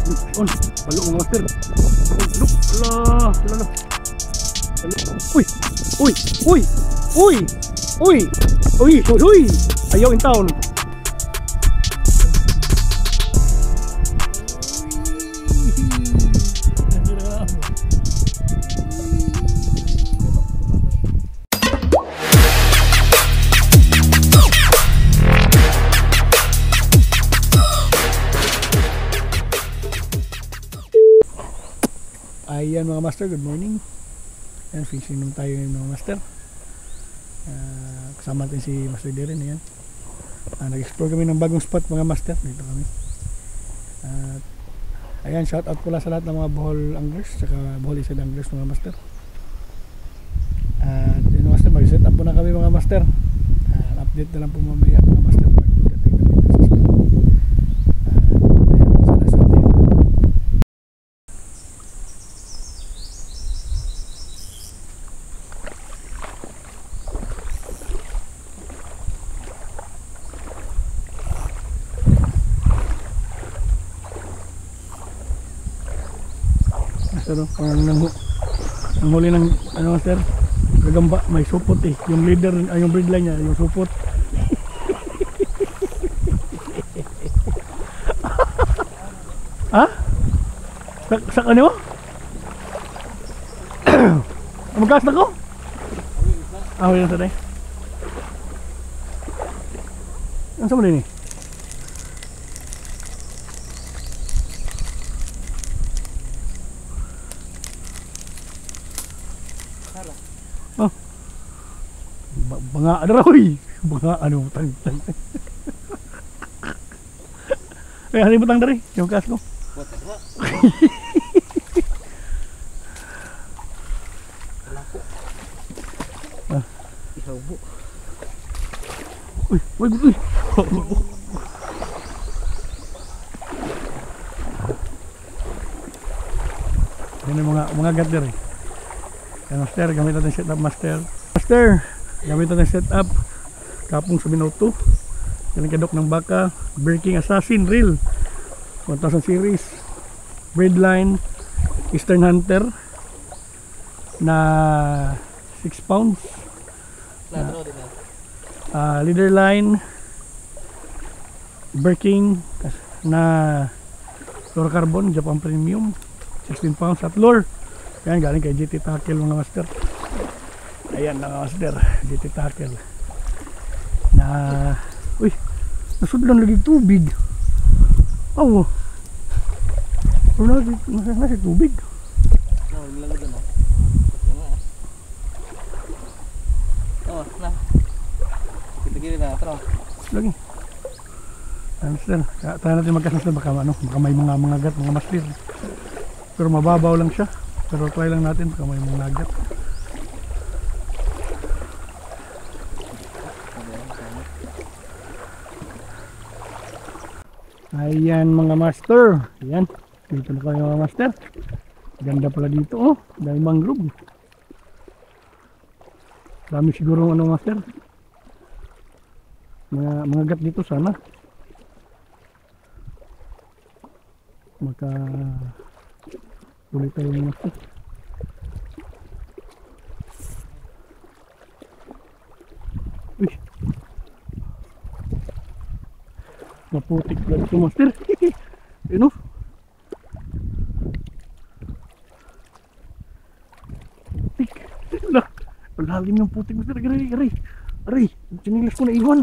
On, balo mga master. Look, ala. Uy, uy, uy, uy, uy, uy, uy, ayaw in town. Ayan mga master, good morning. Ayan, fishing naman tayo ngayon mga master. Kasama natin si Master Darren. Ayan, nag-explore kami ng bagong spot mga master. Dito kami. Ayan, shout out pula sa lahat ng mga Bohol anglers saka Bohol Island anglers mga master. At yun master, mag-set up po na kami mga master. Update na lang po mamaya mga master. Pero parang nanghuli ng ano master, gagamba, may supot eh, yung leader, yung breedline niya, yung supot. Ha? Sa ano? Magkas na ko? Yun sa day. Ano sa mali ni? Oh. Banga ada rawi. Banga ano tang. Hari butang dari, yung kas ko. Ihaubo. Uy. Yan yung mga gat dari. Master, gamit natin setup master. Gamit natin setup kapong sa minuto. Galing kadok ng baka, Breaking Assassin reel 1000 series, breadline Eastern Hunter na 6 pounds. Leader line Breaking na fluorocarbon Japan Premium 16 pounds at lure. Yan, galing kay GT Tackle mga master. Ayan mga master, GT Tackle na, uy, nasudlan lagi tubig. Oh, nasa tubig. Na kita na tro lagi. Master, tayo natin magkasas na baka may mga gat mga master, pero mababaw lang siya. Pero try lang natin baka may mga nagat. Ayan mga master. Ayan, dito na kayo mga master. Ganda pala dito oh. Dahil mangrove. Dami siguro ano master. Mga gat dito sana. Maka tuloy tayo mga master. Uy, maputik na ito master. Ano? Putik. Malalim ng putik master. Aray, sinilas ko na iwan.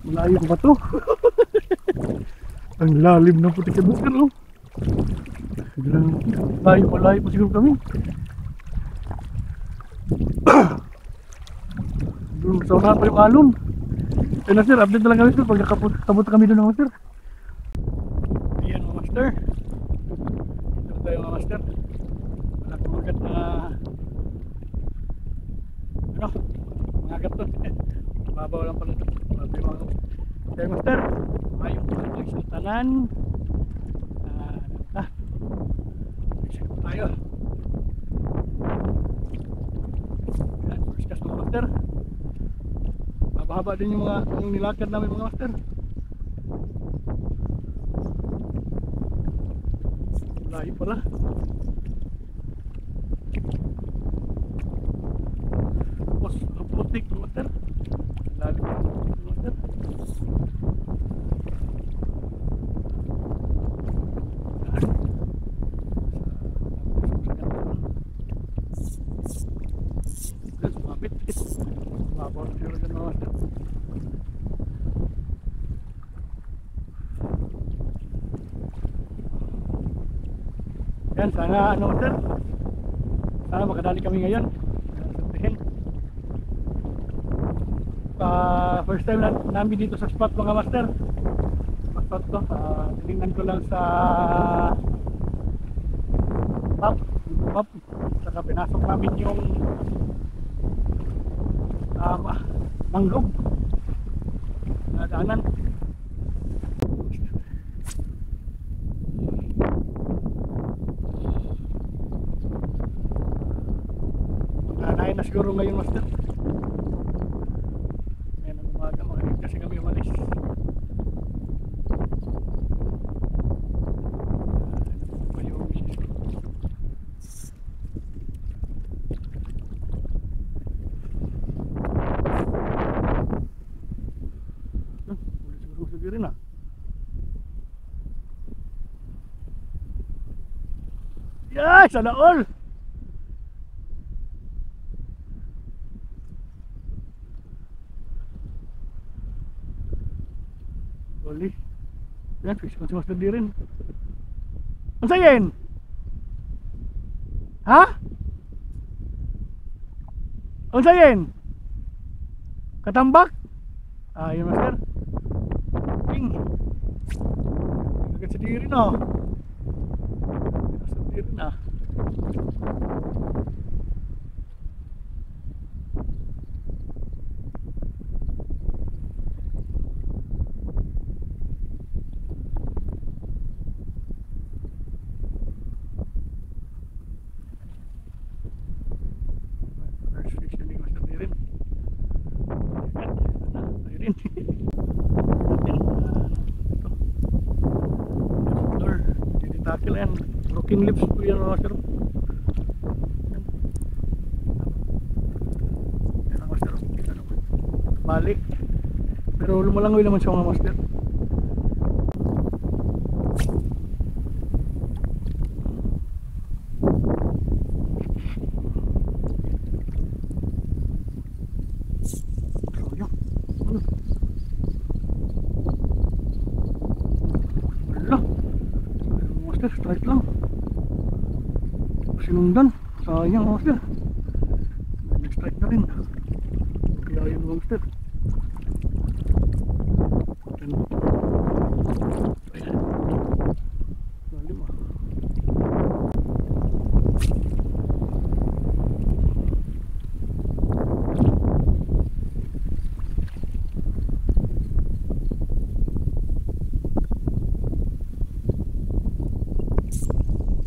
Malayo ko pa to. Ang lalim ng putik na master oh. Layo pa siguro kami. Doon sa unahan pa yung alon. Kaya na sir, update na lang kami sir pag nakabot kami doon ng master. Ayan mga master. Ito tayo mga master. Wala kumagat na ano, mga agat to. Mababaw lang pala ito. Kaya master, mayong pag sa tanan. Sige tayo. First cast mga master. Mahaba din yung nilakad namin mga master. Layo pala. Tapos, putik ng water. Lalim ng water. Sumapit. Babaw na sila ng water. Yan, sana ano sir, sana makadali kami ngayon. First time namin dito sa spot mga master. Spot to, tinignan ko lang sa map, saka pinasok namin yung mangrove na daanan. Nanahin na siguro ngayon master. Ngayon ang umaga makalit kasi kami umalis. Rin ah. Yay! Sana all! Boleh. Yan, fish kan si Master D rin. Ang sayin? Ha? Ang sayin? Katambak? Ah, yun Master. King. Agad sa diri na. Sa diri na. First fish ni Master D rin. Ayun. Tackle yan, looking lips po yan master. Yan ang master, balik pero lumalangoy naman siya mga master. So yun, strike lang sinundan, sayang master. May strike na rin kaya yun master. Lalim ah.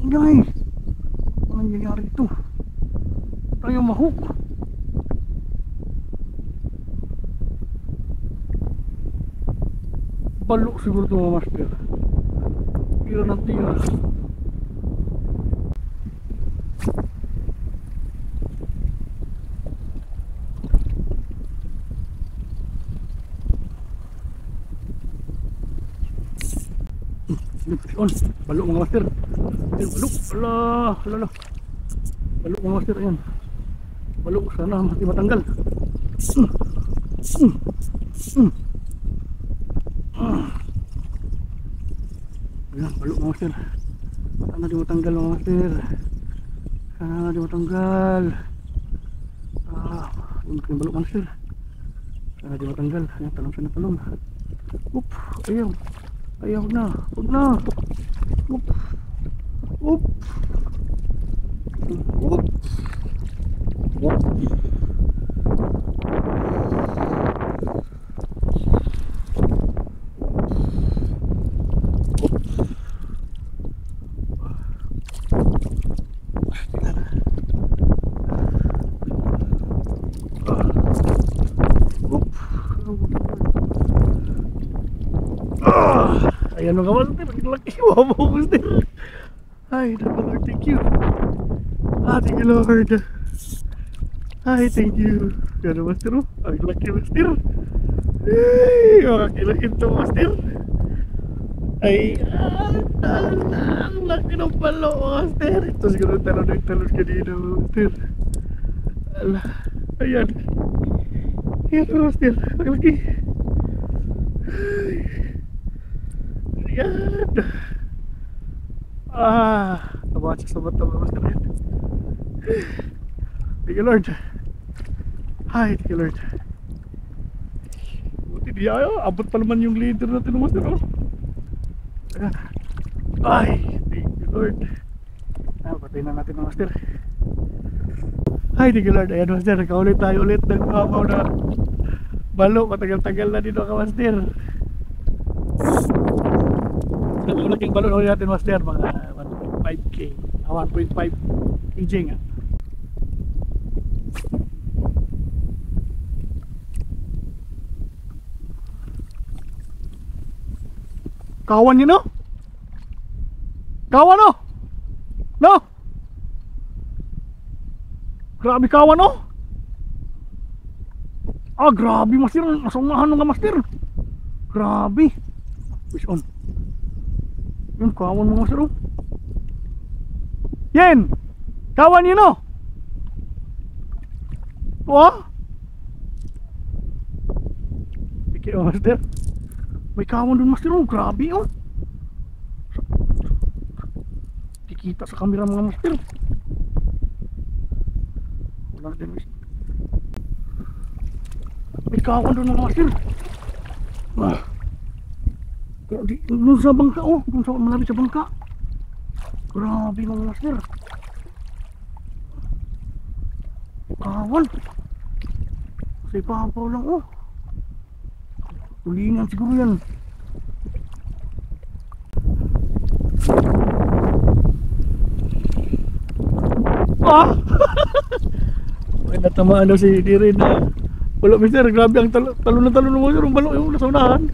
Guys, ano nangyayari ito? Tayo mahook. Balo siguro ito mga master. Tira ng tira. Balo mga master. Balok, ala. Balok mga master, ayan. Balok, sana mati matanggal. Ayan, balok mga master. Sana di matanggal mga master. Sana di matanggal. Yung balok mga master. Sana di matanggal. Ayan, talong sana talong. Up, ayaw. Ayaw na, huwag na. Up. Up. Up. Up. Ayan mga master, laki. Wow, master. Hi, Lord, thank you. Thank you, Lord. Hi, thank you. Gano'n, Master? Ang laki, Master. Ay, makakilakin to, Master. Ay, ang laki ng palo, Master. Ito siguro talon kanina, Master. Ala, ayan. Ayan, Master. Ang laki. Ayan. Nabahan siya sa mata, Master. Thank you, Lord. Hi, thank you, Lord. Buti di ayaw. Abot pa naman yung leader natin, Master. Ayan. Ay, thank you, Lord. Patay na natin, Master. Hi, thank you, Lord. Ayan, Master. Kaulit tayo ulit ng kapaw na balo. Matagal-tagal na dito ka, Master. Ang laking balo na ulit natin, Master. Mga 1.5k. 1.5 kg nga. Kawan yun, no? Kawan, no? No? Grabe kawan, no? Grabe, Master. Nasumahan nga, Master. Grabe. Fish on. Yun, kawan mo, Master. Yan! Kawan yun, no? Pikir, Master. May kawan dun, Master. Grabe, oh. Dikita sa kamera, mga Master. Wala din, Master. May kawan dun, mga Master. Doon sa bangka, oh. Doon sa malapit sa bangka. Grabe, mga Master. Kawan. Sa ipapaw lang, oh. Tulingan siguro yan. May natamaan daw si Dirin na wala, Mister. Grabe ang talon mo, Sir. Ang balo yung nasa unahan.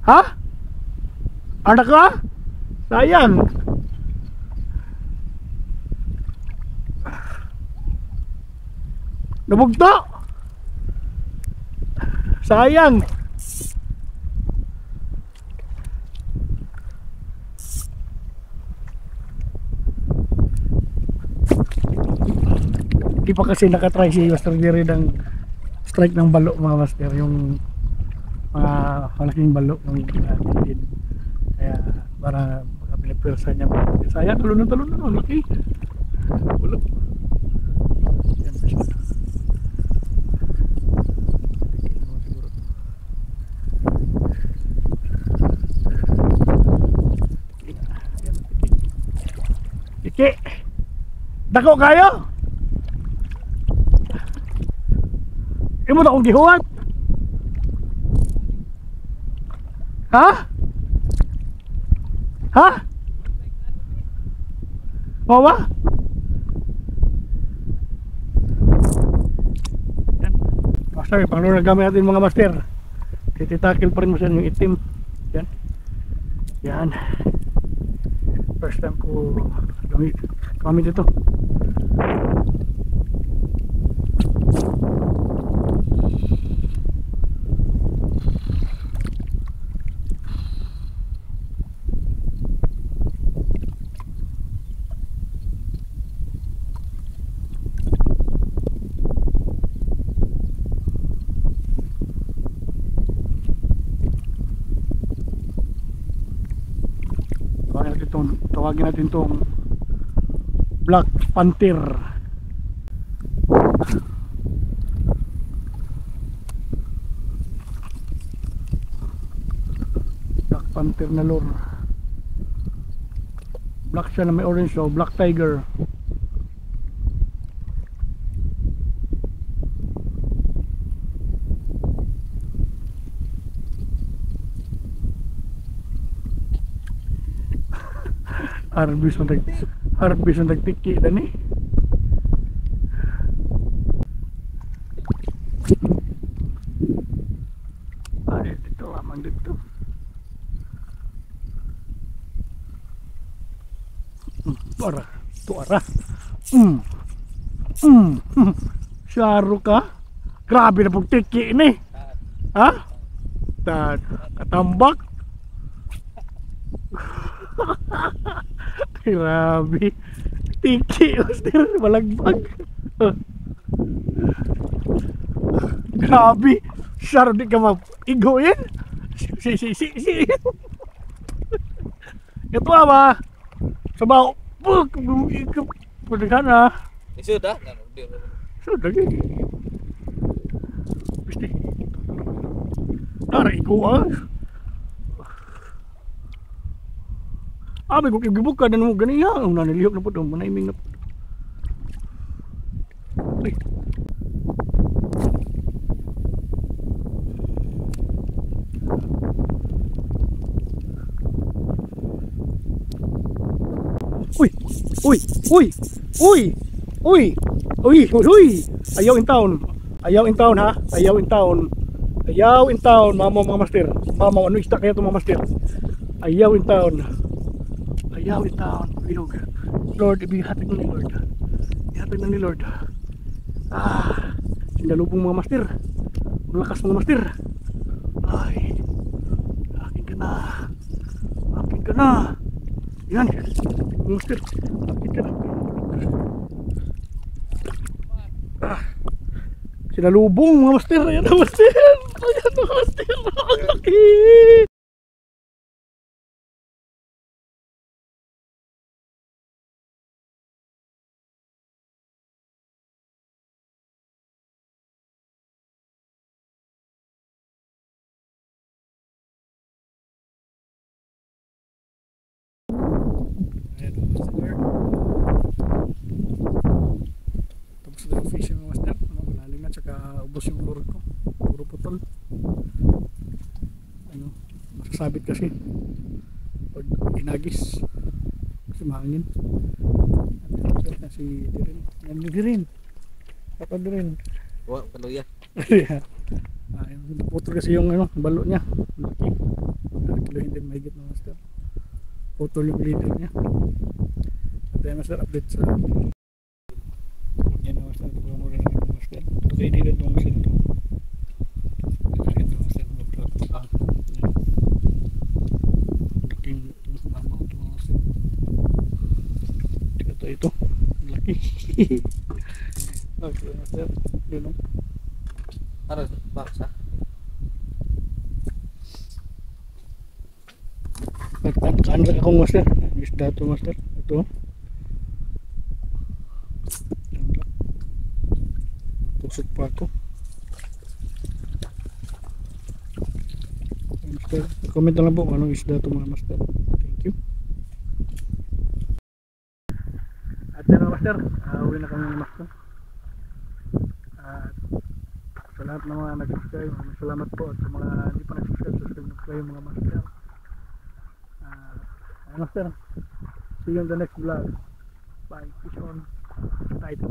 Ha? Anak ka? Sayang. Nabugto. Sayang. Di pa kasi nakatry si Master Jerry ng strike ng balo, mga Master. Yung mga malaking balo ng din. Kaya para pinapirsa niya. Sayang, talon na. Laki. Balo. Yan siya. Iki. Dako kayo. Imo na akong gihuwat. Ha? Ha? Mama? Yan. Master, panglura gamit natin mga Master. Tititakil pa rin mo siya yung itim. Yan. Yan. First time ko gamit ito. Tawagin natin itong Black Panther. Black Panther na lure. Black siya na may orange, so Black Tiger. Harbis ang nagtiki na ni. Tuara. Tuara. Mm. Mm. Syaro ka. Grabe na pagtiki ini. Ha? Katambak. Grabe. Tiki, master. Malagbag. Grabe. Syaro di ka mag-igo yan. Si. Ito ba? Sabaw. Pag. Pagdagan na. Sudah. Sudah lagi. Pasti. Tarik ko ah. Abi ko gibuka dan mo ganiya. Ang nanilihok na po doon. Manaiming na po. Ay. Uy! Uy! Uy! Uy! Uy! Uy! Uy! Ayaw in town. Ayaw in town ha. Ayaw in town. Ayaw in town. Mama mga master. Mama ano isda kaya ito mga master. Ayaw in town. Ayaw in town. Bilog. Lord, ibihatid na ni Lord. Ibihatid na ni Lord. Sinalubong mga master. Malakas mga master. Ay. Akin ka na. Akin ka na. Yan. Master. Akin ka na. Sinalubong mga master. Ayan na master. Ayan na master. Ang laki. Tapos na yung fishing mga master. Malalim na tsaka ubos yung lure ko. Puro putol. Ano, masasabit kasi pag inagis kasi mahangin. Kasi dirin. Yan dirin. Kapag dirin. Wah, peluya. Putol kasi yung ano, balo niya. Laki. Kilohin din mahigit mga master. Putol yung leader niya. At tayo master update sa yan mga master. Ito mo rin mga master. Ito kayo dito itong master ito. Ito master. Laking mama ito mga master. Ito. Laki. Okay master. Yun o. Harus baksa. Nagtakaan akong master. Isda ito master. Ito. Tusok pa ako. Master, comment na lang po kung anong isda ito mga master. Thank you. At yan mga master, uwi na kami ng master. At sa lahat ng mga nag-subscribe, maraming salamat po. At sa mga hindi pa nag-subscribe, subscribe na kayo mga master. Master, see you in the next vlog. Bye. Peace on. Tight.